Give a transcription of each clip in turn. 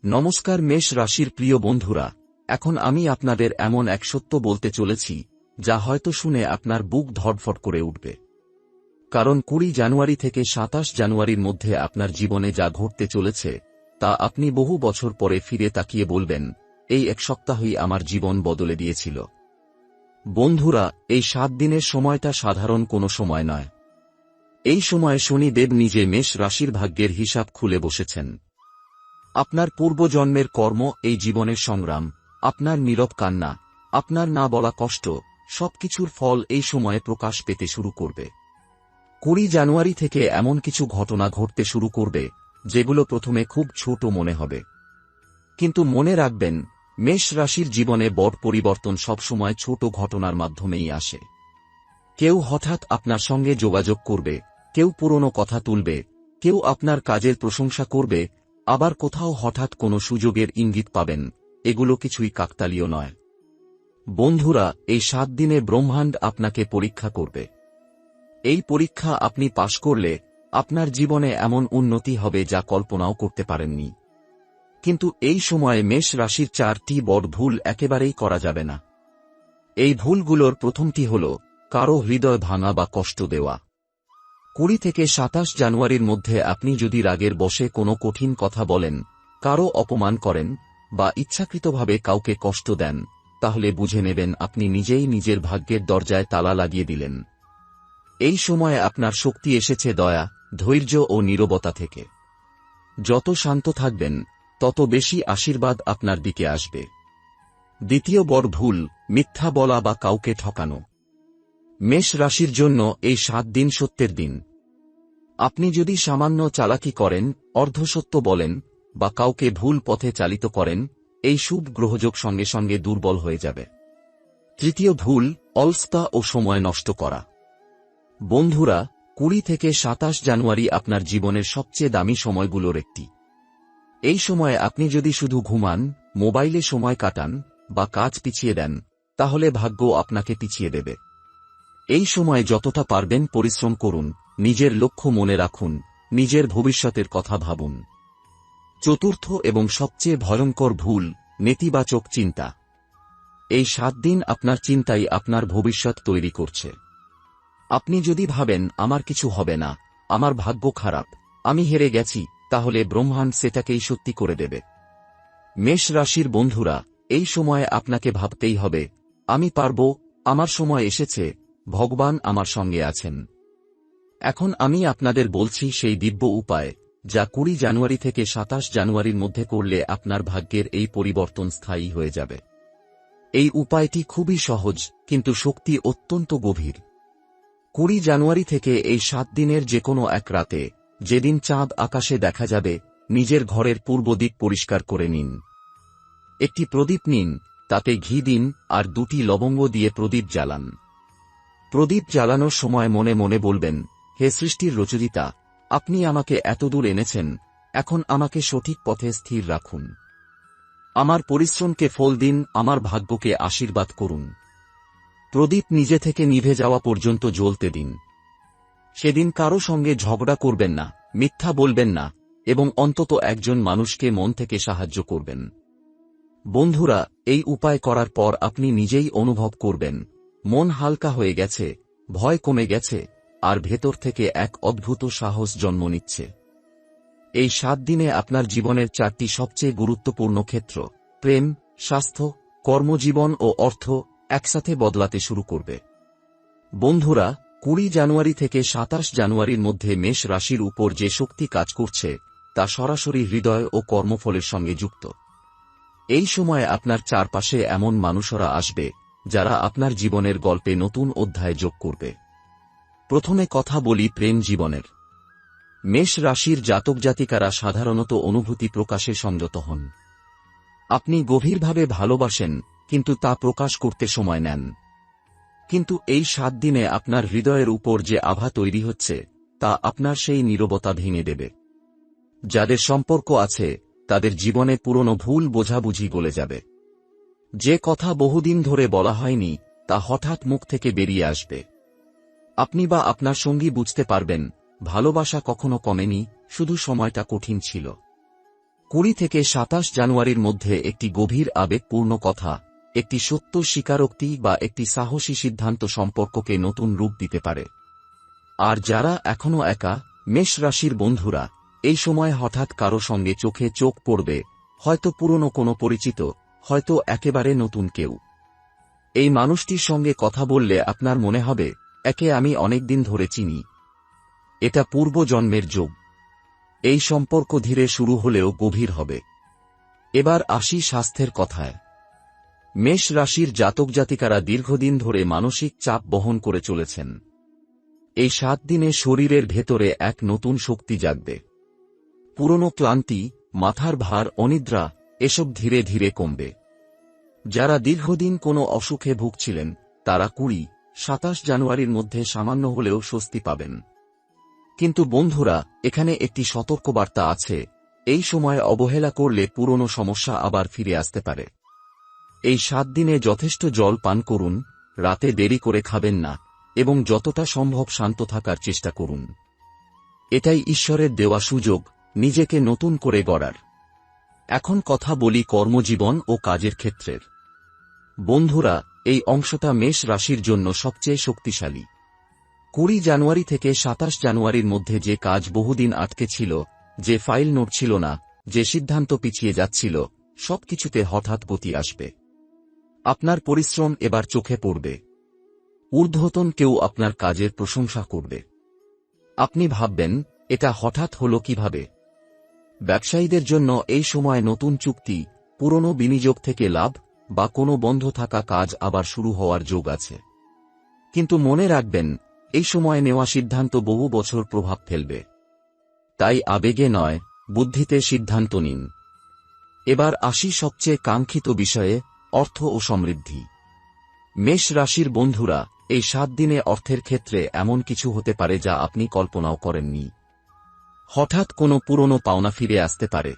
নমস্কার মেষ রাশির প্রিয় বন্ধুরা, এখন আমি আপনাদের এমন এক সত্য বলতে চলেছি যা হয়তো শুনে আপনার বুক ধড়ফড় করে উঠবে। কারণ 20 জানুয়ারি থেকে 27 জানুয়ারির মধ্যে আপনার জীবনে যা ঘটতে চলেছে তা আপনি বহু বছর পরে ফিরে তাকিয়ে বলবেন, এই এক সপ্তাহই আমার জীবন বদলে দিয়েছিল। বন্ধুরা, এই 7 দিনের সময়টা সাধারণ কোনো সময় নয়। এই সময়ে শনি দেব নিজে মেষ রাশির ভাগ্যের হিসাব খুলে বসেছেন। আপনার পূর্বজন্মের কর্ম, এই জীবনের সংগ্রাম, আপনার নীরব কান্না, আপনার না বলা কষ্ট, সবকিছুর ফল এই সময়ে প্রকাশ পেতে শুরু করবে। 20 জানুয়ারি থেকে এমন কিছু ঘটনা ঘটতে শুরু করবে যেগুলো প্রথমে খুব ছোট মনে হবে, কিন্তু মনে রাখবেন, মেষ রাশির জীবনে বড় পরিবর্তন সবসময় ছোট ঘটনার মাধ্যমেই আসে। কেউ হঠাৎ আপনার সঙ্গে যোগাযোগ করবে, কেউ পুরনো কথা তুলবে, কেউ আপনার কাজের প্রশংসা করবে, আবার কোথাও হঠাৎ কোনো সুযোগের ইঙ্গিত পাবেন। এগুলো কিছুই কাকতালীয় নয়। বন্ধুরা, এই 7 দিনে ব্রহ্মাণ্ড আপনাকে পরীক্ষা করবে। এই পরীক্ষা আপনি পাশ করলে আপনার জীবনে এমন উন্নতি হবে যা কল্পনাও করতে পারেননি। কিন্তু এই সময়ে মেষ রাশির 4টি বড় ভুল একেবারেই করা যাবে না। এই ভুলগুলোর প্রথমটি হল কারো হৃদয় ভাঙা বা কষ্ট দেওয়া। 20 থেকে 27 জানুয়ারির মধ্যে আপনি যদি রাগের বশে কোনো কঠিন কথা বলেন, কারো অপমান করেন বা ইচ্ছাকৃতভাবে কাউকে কষ্ট দেন, তাহলে বুঝে নেবেন আপনি নিজেই নিজের ভাগ্যের দরজায় তালা লাগিয়ে দিলেন। এই সময়ে আপনার শক্তি এসেছে দয়া, ধৈর্য ও নীরবতা থেকে। যত শান্ত থাকবেন তত বেশি আশীর্বাদ আপনার দিকে আসবে। দ্বিতীয় বড় ভুল, মিথ্যা বলা বা কাউকে ঠকানো। মেষ রাশির জন্য এই 7 দিন সত্যের দিন। আপনি যদি সামান্য চালাকি করেন, অর্ধসত্য বলেন বা কাউকে ভুল পথে চালিত করেন, এই শুভ গ্রহযোগ সঙ্গে সঙ্গে দুর্বল হয়ে যাবে। তৃতীয় ভুল, অলসতা ও সময় নষ্ট করা। বন্ধুরা, 20 থেকে 27 জানুয়ারি আপনার জীবনের সবচেয়ে দামি সময়গুলোর একটি। এই সময়ে আপনি যদি শুধু ঘুমান, মোবাইলে সময় কাটান বা কাজ পিছিয়ে দেন, তাহলে ভাগ্য আপনাকে পিছিয়ে দেবে। এই সময় যতটা পারবেন পরিশ্রম করুন, নিজের লক্ষ্য মনে রাখুন, নিজের ভবিষ্যতের কথা ভাবুন। চতুর্থ এবং সবচেয়ে ভয়ঙ্কর ভুল, নেতিবাচক চিন্তা। এই 7 দিন আপনার চিন্তাই আপনার ভবিষ্যৎ তৈরি করছে। আপনি যদি ভাবেন আমার কিছু হবে না, আমার ভাগ্য খারাপ, আমি হেরে গেছি, তাহলে ব্রহ্মাণ্ড সেটাকেই সত্যি করে দেবে। মেষ রাশির বন্ধুরা, এই সময়ে আপনাকে ভাবতেই হবে, আমি পারব, আমার সময় এসেছে, ভগবান আমার সঙ্গে আছেন। এখন আমি আপনাদের বলছি সেই দিব্য উপায় যা 20 জানুয়ারি থেকে 27 জানুয়ারির মধ্যে করলে আপনার ভাগ্যের এই পরিবর্তন স্থায়ী হয়ে যাবে। এই উপায়টি খুবই সহজ, কিন্তু শক্তি অত্যন্ত গভীর। 20 জানুয়ারি থেকে এই 7 দিনের যে কোনো এক রাতে, যেদিন চাঁদ আকাশে দেখা যাবে, নিজের ঘরের পূর্ব দিক পরিষ্কার করে নিন। একটি প্রদীপ নিন, তাতে ঘি দিন আর 2টি লবঙ্গ দিয়ে প্রদীপ জ্বালান। প্রদীপ জ্বালানোর সময় মনে মনে বলবেন, হে সৃষ্টির রচয়িতা, আপনি আমাকে এতদূর এনেছেন, এখন আমাকে সঠিক পথে স্থির রাখুন। আমার পরিশ্রমকে ফল দিন, আমার ভাগ্যকে আশীর্বাদ করুন। প্রদীপ নিজে থেকে নিভে যাওয়া পর্যন্ত জ্বলতে দিন। সেদিন কারো সঙ্গে ঝগড়া করবেন না, মিথ্যা বলবেন না, এবং অন্তত একজন মানুষকে মন থেকে সাহায্য করবেন। বন্ধুরা, এই উপায় করার পর আপনি নিজেই অনুভব করবেন, মন হালকা হয়ে গেছে, ভয় কমে গেছে, আর ভেতর থেকে এক অদ্ভুত সাহস জন্ম নিচ্ছে। এই 7 দিনে আপনার জীবনের 4টি সবচেয়ে গুরুত্বপূর্ণ ক্ষেত্র, প্রেম, স্বাস্থ্য, কর্মজীবন ও অর্থ, একসাথে বদলাতে শুরু করবে। বন্ধুরা, 20 জানুয়ারি থেকে 27 জানুয়ারির মধ্যে মেষ রাশির উপর যে শক্তি কাজ করছে তা সরাসরি হৃদয় ও কর্মফলের সঙ্গে যুক্ত। এই সময় আপনার চারপাশে এমন মানুষরা আসবে যারা আপনার জীবনের গল্পে নতুন অধ্যায় যোগ করবে। প্রথমে কথা বলি প্রেম জীবনের। মেষ রাশির জাতক জাতিকারা সাধারণত অনুভূতি প্রকাশে সংযত হন। আপনি গভীরভাবে ভালোবাসেন, কিন্তু তা প্রকাশ করতে সময় নেন। কিন্তু এই 7 দিনে আপনার হৃদয়ের উপর যে আভা তৈরি হচ্ছে তা আপনার সেই নীরবতা ভেঙে দেবে। যাদের সম্পর্ক আছে তাদের জীবনে পুরনো ভুল বোঝাবুঝি গলে যাবে। যে কথা বহুদিন ধরে বলা হয়নি তা হঠাৎ মুখ থেকে বেরিয়ে আসবে। আপনি বা আপনার সঙ্গী বুঝতে পারবেন, ভালোবাসা কখনো কমেনি, শুধু সময়টা কঠিন ছিল। 20 থেকে 27 জানুয়ারির মধ্যে একটি গভীর আবেগপূর্ণ কথা, একটি সত্য স্বীকারোক্তি বা একটি সাহসী সিদ্ধান্ত সম্পর্ককে নতুন রূপ দিতে পারে। আর যারা এখনও একা, মেষ রাশির বন্ধুরা, এই সময় হঠাৎ কারো সঙ্গে চোখে চোখ পড়বে, হয়তো পুরনো কোনো পরিচিত, হয়তো একেবারে নতুন কেউ। এই মানুষটির সঙ্গে কথা বললে আপনার মনে হবে, একে আমি অনেকদিন ধরে চিনি। এটা পূর্বজন্মের যোগ। এই সম্পর্ক ধীরে শুরু হলেও গভীর হবে। এবার আসি স্বাস্থ্যের কথায়। মেষ রাশির জাতক জাতিকারা দীর্ঘদিন ধরে মানসিক চাপ বহন করে চলেছেন। এই 7 দিনে শরীরের ভেতরে এক নতুন শক্তি জাগবে। পুরনো ক্লান্তি, মাথার ভার, অনিদ্রা এসব ধীরে ধীরে কমবে। যারা দীর্ঘদিন কোনো অসুখে ভুগছিলেন, তারা 20-27 জানুয়ারির মধ্যে সামান্য হলেও স্বস্তি পাবেন। কিন্তু বন্ধুরা, এখানে একটি সতর্কবার্তা আছে, এই সময় অবহেলা করলে পুরনো সমস্যা আবার ফিরে আসতে পারে। এই 7 দিনে যথেষ্ট জল পান করুন, রাতে দেরি করে খাবেন না, এবং যতটা সম্ভব শান্ত থাকার চেষ্টা করুন। এটাই ঈশ্বরের দেওয়া সুযোগ, নিজেকে নতুন করে গড়ার। এখন কথা বলি কর্মজীবন ও কাজের ক্ষেত্রের। বন্ধুরা, এই অংশটা মেষ রাশির জন্য সবচেয়ে শক্তিশালী। 20 জানুয়ারি থেকে 27 জানুয়ারির মধ্যে যে কাজ বহুদিন আটকে ছিল, যে ফাইল নড়ছিল না, যে সিদ্ধান্ত পিছিয়ে যাচ্ছিল, সবকিছুতে হঠাৎ গতি আসবে। আপনার পরিশ্রম এবার চোখে পড়বে। ঊর্ধ্বতন কেউ আপনার কাজের প্রশংসা করবে। আপনি ভাববেন, এটা হঠাৎ হলো কিভাবে? ব্যবসায়ীদের জন্য এই সময় নতুন চুক্তি, পুরনো বিনিয়োগ থেকে লাভ, বা কোনো বন্ধ থাকা কাজ আবার শুরু হওয়ার যোগ আছে। কিন্তু মনে রাখবেন, এই সময় নেওয়া সিদ্ধান্ত বহু বছর প্রভাব ফেলবে। তাই আবেগে নয়, বুদ্ধিতে সিদ্ধান্ত নিন। এবার আসি সবচেয়ে কাঙ্ক্ষিত বিষয়ে, অর্থ ও সমৃদ্ধি। মেষ রাশির বন্ধুরা, এই 7 দিনে অর্থের ক্ষেত্রে এমন কিছু হতে পারে যা আপনি কল্পনাও করেননি। হঠাৎ কোনো পুরনো পাওনা ফিরে আসতে পারে।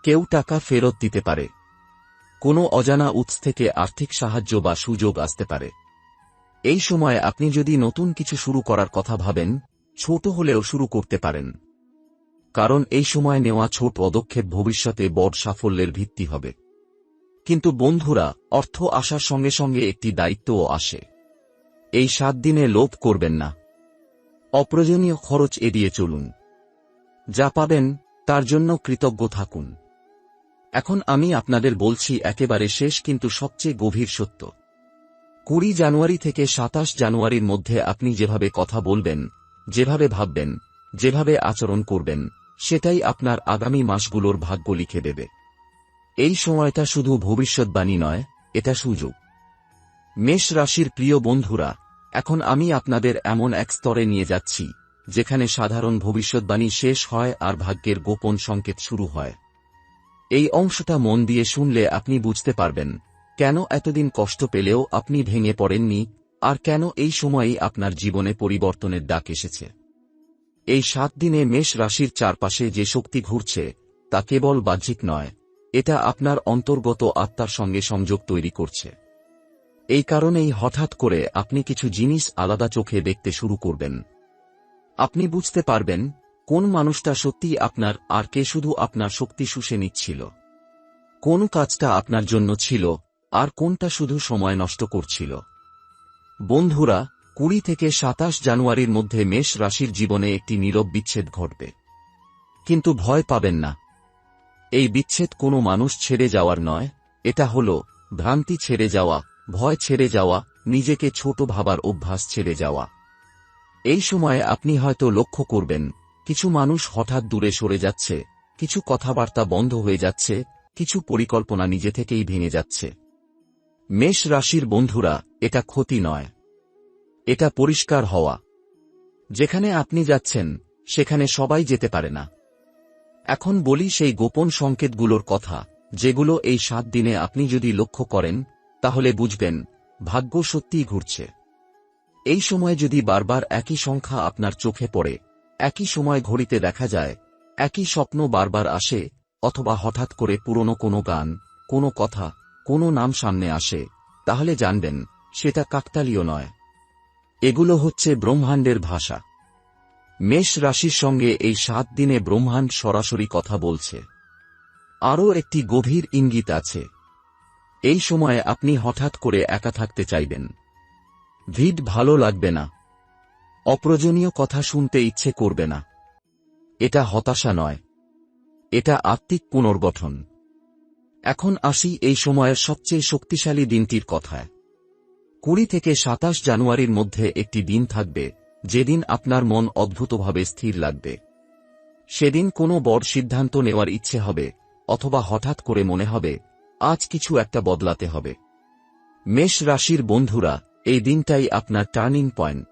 কেউ টাকা ফেরত দিতে পারে। কোনো অজানা উৎস থেকে আর্থিক সাহায্য বা সুযোগ আসতে পারে। এই সময় আপনি যদি নতুন কিছু শুরু করার কথা ভাবেন, ছোট হলেও শুরু করতে পারেন। কারণ এই সময় নেওয়া ছোট পদক্ষেপ ভবিষ্যতে বড় সাফল্যের ভিত্তি হবে। কিন্তু বন্ধুরা, অর্থ আসার সঙ্গে সঙ্গে একটি দায়িত্বও আসে। এই 7 দিনে লোভ করবেন না। অপ্রয়োজনীয় খরচ এড়িয়ে চলুন। যা পাবেন, তার জন্য কৃতজ্ঞ থাকুন। এখন আমি আপনাদের বলছি একেবারে শেষ কিন্তু সবচেয়ে গভীর সত্য। 20 জানুয়ারি থেকে 27 জানুয়ারির মধ্যে আপনি যেভাবে কথা বলবেন, যেভাবে ভাববেন, যেভাবে আচরণ করবেন, সেটাই আপনার আগামী মাসগুলোর ভাগ্য লিখে দেবে। এই সময়টা শুধু ভবিষ্যৎবাণী নয়, এটা সুযোগ। মেষ রাশির প্রিয় বন্ধুরা, এখন আমি আপনাদের এমন এক স্তরে নিয়ে যাচ্ছি, যেখানে সাধারণ ভবিষ্যৎবাণী শেষ হয় আর ভাগ্যের গোপন সংকেত শুরু হয়। এই অংশটা মন দিয়ে শুনলে আপনি বুঝতে পারবেন, কেন এতদিন কষ্ট পেলেও আপনি ভেঙে পড়েননি, আর কেন এই সময়েই আপনার জীবনে পরিবর্তনের ডাক এসেছে। এই 7 দিনে মেষ রাশির চারপাশে যে শক্তি ঘুরছে, তা কেবল বাহ্যিক নয়, এটা আপনার অন্তর্গত আত্মার সঙ্গে সংযোগ তৈরি করছে। এই কারণেই হঠাৎ করে আপনি কিছু জিনিস আলাদা চোখে দেখতে শুরু করবেন। আপনি বুঝতে পারবেন, কোন মানুষটা সত্যিই আপনার আর কে শুধু আপনার শক্তি শুষে নিচ্ছিল। কোন কাজটা আপনার জন্য ছিল, আর কোনটা শুধু সময় নষ্ট করছিল। বন্ধুরা, 20 থেকে 27 জানুয়ারির মধ্যে মেষ রাশির জীবনে একটি নীরব বিচ্ছেদ ঘটবে। কিন্তু ভয় পাবেন না। এই বিচ্ছেদ কোনো মানুষ ছেড়ে যাওয়ার নয়, এটা হলো ভ্রান্তি ছেড়ে যাওয়া, ভয় ছেড়ে যাওয়া, নিজেকে ছোট ভাবার অভ্যাস ছেড়ে যাওয়া। এই সময়ে আপনি হয়তো লক্ষ্য করবেন, কিছু মানুষ হঠাৎ দূরে সরে যাচ্ছে, কিছু কথাবার্তা বন্ধ হয়ে যাচ্ছে, কিছু পরিকল্পনা নিজে থেকেই ভেঙে যাচ্ছে। মেষ রাশির বন্ধুরা, এটা ক্ষতি নয়, এটা পরিষ্কার হওয়া। যেখানে আপনি যাচ্ছেন, সেখানে সবাই যেতে পারে না। এখন বলি সেই গোপন সংকেতগুলোর কথা, যেগুলো এই 7 দিনে আপনি যদি লক্ষ্য করেন, তাহলে বুঝবেন, ভাগ্য সত্যিই ঘুরছে। এই সময় যদি বারবার একই সংখ্যা আপনার চোখে পড়ে, একই সময় ঘড়িতে দেখা যায়, একই স্বপ্ন বারবার আসে, অথবা হঠাৎ করে পুরনো কোনো গান, কোনো কথা, কোনো নাম সামনে আসে, তাহলে জানবেন, সেটা কাকতালীয় নয়। এগুলো হচ্ছে ব্রহ্মাণ্ডের ভাষা। মেষ রাশির সঙ্গে এই 7 দিনে ব্রহ্মাণ্ড সরাসরি কথা বলছে। আরও একটি গভীর ইঙ্গিত আছে। এই সময়ে আপনি হঠাৎ করে একা থাকতে চাইবেন। ভিড় ভালো লাগবে না। অপ্রয়োজনীয় কথা শুনতে ইচ্ছে করবে না। এটা হতাশা নয়, এটা আত্মিক পুনর্গঠন। এখন আসি এই সময়ের সবচেয়ে শক্তিশালী দিনটির কথায়। 20 থেকে 27 জানুয়ারির মধ্যে একটি দিন থাকবে যেদিন আপনার মন অদ্ভুতভাবে স্থির লাগবে। সেদিন কোনো বড় সিদ্ধান্ত নেওয়ার ইচ্ছে হবে, অথবা হঠাৎ করে মনে হবে আজ কিছু একটা বদলাতে হবে। মেষ রাশির বন্ধুরা, এই দিনটাই আপনার টার্নিং পয়েন্ট।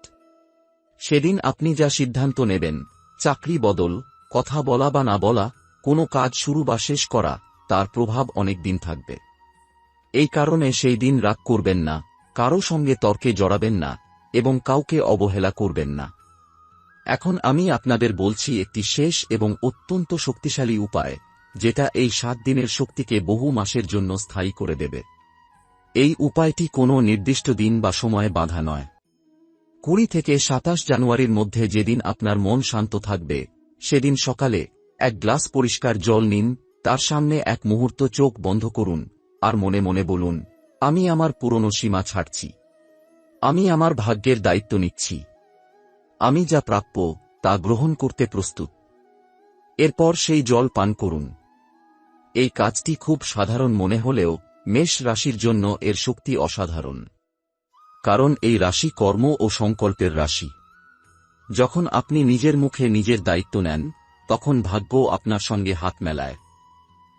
সেদিন আপনি যা সিদ্ধান্ত নেবেন, চাকরি বদল, কথা বলা বা না বলা, কোনো কাজ শুরু বা শেষ করা, তার প্রভাব অনেক দিন থাকবে। এই কারণে সেই দিন রাগ করবেন না, কারো সঙ্গে তর্কে জড়াবেন না, এবং কাউকে অবহেলা করবেন না। এখন আমি আপনাদের বলছি একটি শেষ এবং অত্যন্ত শক্তিশালী উপায়, যেটা এই 7 দিনের শক্তিকে বহু মাসের জন্য স্থায়ী করে দেবে। এই উপায়টি কোনো নির্দিষ্ট দিন বা সময়ে বাঁধা নয়। 20 থেকে 27 জানুয়ারির মধ্যে যেদিন আপনার মন শান্ত থাকবে, সেদিন সকালে এক গ্লাস পরিষ্কার জল নিন, তার সামনে এক মুহূর্ত চোখ বন্ধ করুন, আর মনে মনে বলুন, আমি আমার পুরনো সীমা ছাড়ছি। আমি আমার ভাগ্যের দায়িত্ব নিচ্ছি। আমি যা প্রাপ্য তা গ্রহণ করতে প্রস্তুত। এরপর সেই জল পান করুন। এই কাজটি খুব সাধারণ মনে হলেও মেষ রাশির জন্য এর শক্তি অসাধারণ। কারণ এই রাশি কর্ম ও সংকল্পের রাশি। যখন আপনি নিজের মুখে নিজের দায়িত্ব নেন, তখন ভাগ্য আপনার সঙ্গে হাত মেলায়।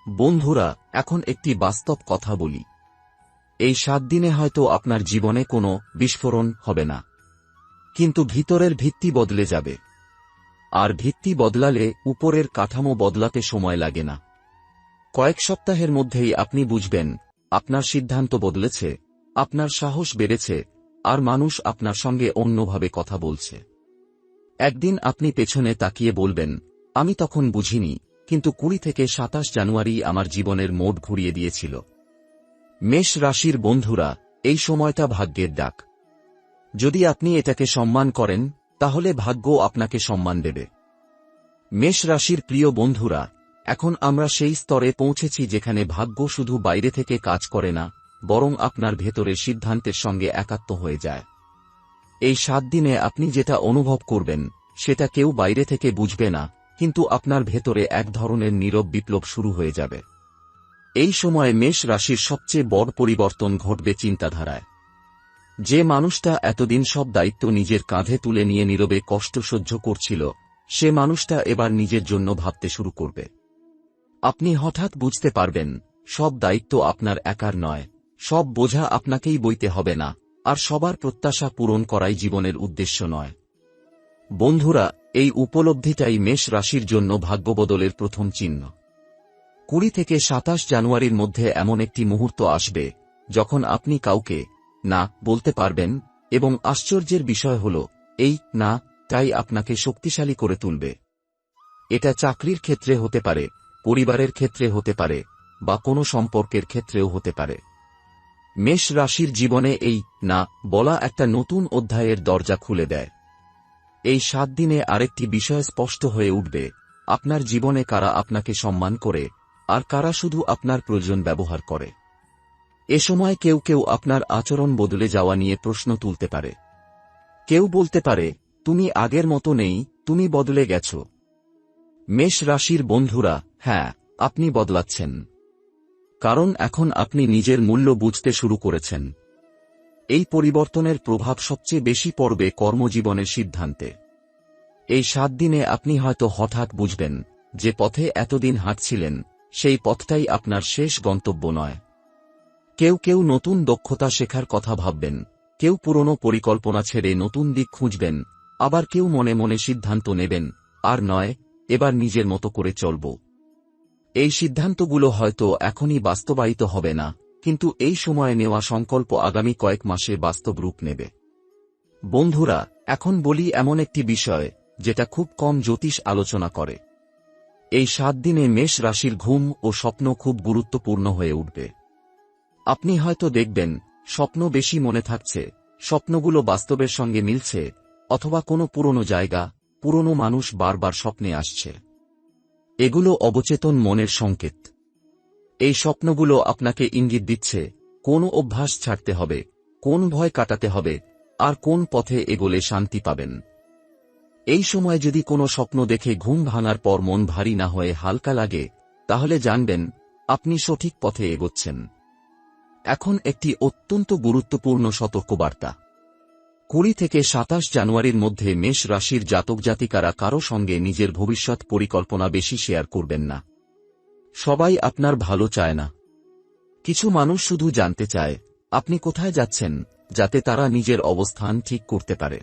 বন্ধুরা, এখন একটি বাস্তব কথা বলি। এই 7 দিনে হয়তো আপনার জীবনে কোনো বিস্ফোরণ হবে না, কিন্তু ভিতরের ভিত্তি বদলে যাবে। আর ভিত্তি বদলালে উপরের কাঠামো বদলাতে সময় লাগে না। কয়েক সপ্তাহের মধ্যেই আপনি বুঝবেন আপনার সিদ্ধান্ত বদলেছে, আপনার সাহস বেড়েছে, আর মানুষ আপনার সঙ্গে অন্যভাবে কথা বলছে। একদিন আপনি পেছনে তাকিয়ে বলবেন, আমি তখন বুঝিনি, কিন্তু 20 থেকে 27 জানুয়ারি আমার জীবনের মোড় ঘুরিয়ে দিয়েছিল। মেষ রাশির বন্ধুরা, এই সময়টা ভাগ্যের ডাক। যদি আপনি এটাকে সম্মান করেন, তাহলে ভাগ্য আপনাকে সম্মান দেবে। মেষ রাশির প্রিয় বন্ধুরা, এখন আমরা সেই স্তরে পৌঁছেছি যেখানে ভাগ্য শুধু বাইরে থেকে কাজ করে না, বরং আপনার ভেতরের সিদ্ধান্তের সঙ্গে একাত্ম হয়ে যায়। এই 7 দিনে আপনি যেটা অনুভব করবেন, সেটা কেউ বাইরে থেকে বুঝবে না, কিন্তু আপনার ভেতরে এক ধরনের নীরব বিপ্লব শুরু হয়ে যাবে। এই সময়ে মেষ রাশির সবচেয়ে বড় পরিবর্তন ঘটবে চিন্তাধারায়। যে মানুষটা এতদিন সব দায়িত্ব নিজের কাঁধে তুলে নিয়ে নীরবে কষ্ট সহ্য করছিল, সে মানুষটা এবার নিজের জন্য ভাবতে শুরু করবে। আপনি হঠাৎ বুঝতে পারবেন, সব দায়িত্ব আপনার একার নয়, সব বোঝা আপনাকেই বইতে হবে না, আর সবার প্রত্যাশা পূরণ করাই জীবনের উদ্দেশ্য নয়। বন্ধুরা, এই উপলব্ধিটাই মেষ রাশির জন্য ভাগ্যবদলের প্রথম চিহ্ন। 20 থেকে 27 জানুয়ারির মধ্যে এমন একটি মুহূর্ত আসবে, যখন আপনি কাউকে না বলতে পারবেন, এবং আশ্চর্যের বিষয় হল, এই না তাই আপনাকে শক্তিশালী করে তুলবে। এটা চাকরির ক্ষেত্রে হতে পারে, পরিবারের ক্ষেত্রে হতে পারে, বা কোনো সম্পর্কের ক্ষেত্রেও হতে পারে। মেষ রাশির জীবনে এই না বলা একটা নতুন অধ্যায়ের দরজা খুলে দেয়। এই 7 দিনে আরেকটি বিষয় স্পষ্ট হয়ে উঠবে, আপনার জীবনে কারা আপনাকে সম্মান করে, আর কারা শুধু আপনার প্রয়োজন ব্যবহার করে। এ সময় কেউ কেউ আপনার আচরণ বদলে যাওয়া নিয়ে প্রশ্ন তুলতে পারে। কেউ বলতে পারে, তুমি আগের মতো নেই, তুমি বদলে গেছ। মেষ রাশির বন্ধুরা, হ্যাঁ, আপনি বদলাচ্ছেন। কারণ এখন আপনি নিজের মূল্য বুঝতে শুরু করেছেন। এই পরিবর্তনের প্রভাব সবচেয়ে বেশি পড়বে কর্মজীবনের সিদ্ধান্তে। এই 7 দিনে আপনি হয়তো হঠাৎ বুঝবেন, যে পথে এতদিন হাঁটছিলেন, সেই পথটাই আপনার শেষ গন্তব্য নয়। কেউ কেউ নতুন দক্ষতা শেখার কথা ভাববেন, কেউ পুরনো পরিকল্পনা ছেড়ে নতুন দিক খুঁজবেন, আবার কেউ মনে মনে সিদ্ধান্ত নেবেন, আর নয়, এবার নিজের মতো করে চলব। এই সিদ্ধান্তগুলো হয়তো এখনই বাস্তবায়িত হবে না, কিন্তু এই সময়ে নেওয়া সংকল্প আগামী কয়েক মাসে বাস্তব রূপ নেবে। বন্ধুরা, এখন বলি এমন একটি বিষয়, যেটা খুব কম জ্যোতিষ আলোচনা করে। এই 7 দিনে মেষ রাশির ঘুম ও স্বপ্ন খুব গুরুত্বপূর্ণ হয়ে উঠবে। আপনি হয়তো দেখবেন, স্বপ্ন বেশি মনে থাকছে, স্বপ্নগুলো বাস্তবের সঙ্গে মিলছে, অথবা কোনো পুরনো জায়গা, পুরনো মানুষ বারবার স্বপ্নে আসছে। এগুলো অবচেতন মনের সংকেত। এই স্বপ্নগুলো আপনাকে ইঙ্গিত দিচ্ছে কোন অভ্যাস ছাড়তে হবে, কোন ভয় কাটাতে হবে, আর কোন পথে এগোলে শান্তি পাবেন। এই সময় যদি কোনো স্বপ্ন দেখে ঘুম ভাঙার পর মন ভারী না হয়ে হালকা লাগে, তাহলে জানবেন আপনি সঠিক পথে এগোচ্ছেন। এখন একটি অত্যন্ত গুরুত্বপূর্ণ সতর্কবার্তা। 20 থেকে 27 জানুয়ারির মধ্যে মেষ রাশির জাতক জাতিকারা কারো সঙ্গে নিজের ভবিষ্যৎ পরিকল্পনা বেশি শেয়ার করবেন না। সবাই আপনার ভালো চায় না। কিছু মানুষ শুধু জানতে চায় আপনি কোথায় যাচ্ছেন, যাতে তারা নিজের অবস্থান ঠিক করতে পারে।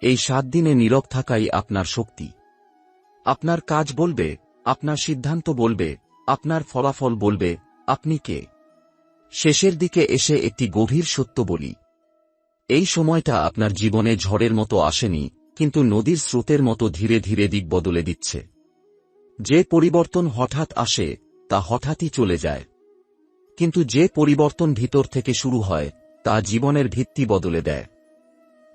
এই 7 দিনে নীরব থাকাই আপনার শক্তি। আপনার কাজ বলবে, আপনার সিদ্ধান্ত বলবে, আপনার ফলাফল বলবে আপনি কে। শেষের দিকে এসে একটি গভীর সত্য বলি, এই সময়টা আপনার জীবনে ঝড়ের মতো আসেনি, কিন্তু নদীর স্রোতের মতো ধীরে ধীরে দিক বদলে দিচ্ছে। যে পরিবর্তন হঠাৎ আসে তা হঠাৎই চলে যায়, কিন্তু যে পরিবর্তন ভিতর থেকে শুরু হয় তা জীবনের ভিত্তি বদলে দেয়।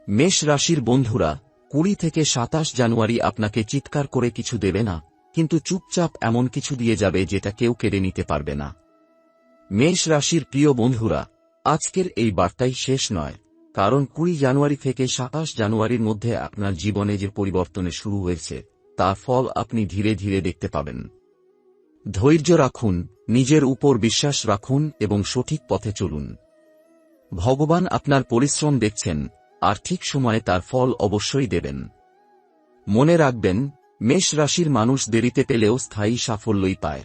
মেষ রাশির বন্ধুরা, 20 থেকে 27 জানুয়ারি আপনাকে চিৎকার করে কিছু দেবে না, কিন্তু চুপচাপ এমন কিছু দিয়ে যাবে যেটা কেউ কেড়ে নিতে পারবে না। মেষ রাশির প্রিয় বন্ধুরা, আজকের এই বার্তাই শেষ নয়, কারণ 20 জানুয়ারি থেকে 27 জানুয়ারির মধ্যে আপনার জীবনে যে পরিবর্তনে শুরু হয়েছে তার ফল আপনি ধীরে ধীরে দেখতে পাবেন। ধৈর্য রাখুন, নিজের উপর বিশ্বাস রাখুন এবং সঠিক পথে চলুন। ভগবান আপনার পরিশ্রম দেখছেন, আর ঠিক সময়ে তার ফল অবশ্যই দেবেন। মনে রাখবেন, মেষ রাশির মানুষ দেরিতে পেলেও স্থায়ী সাফল্যই পায়।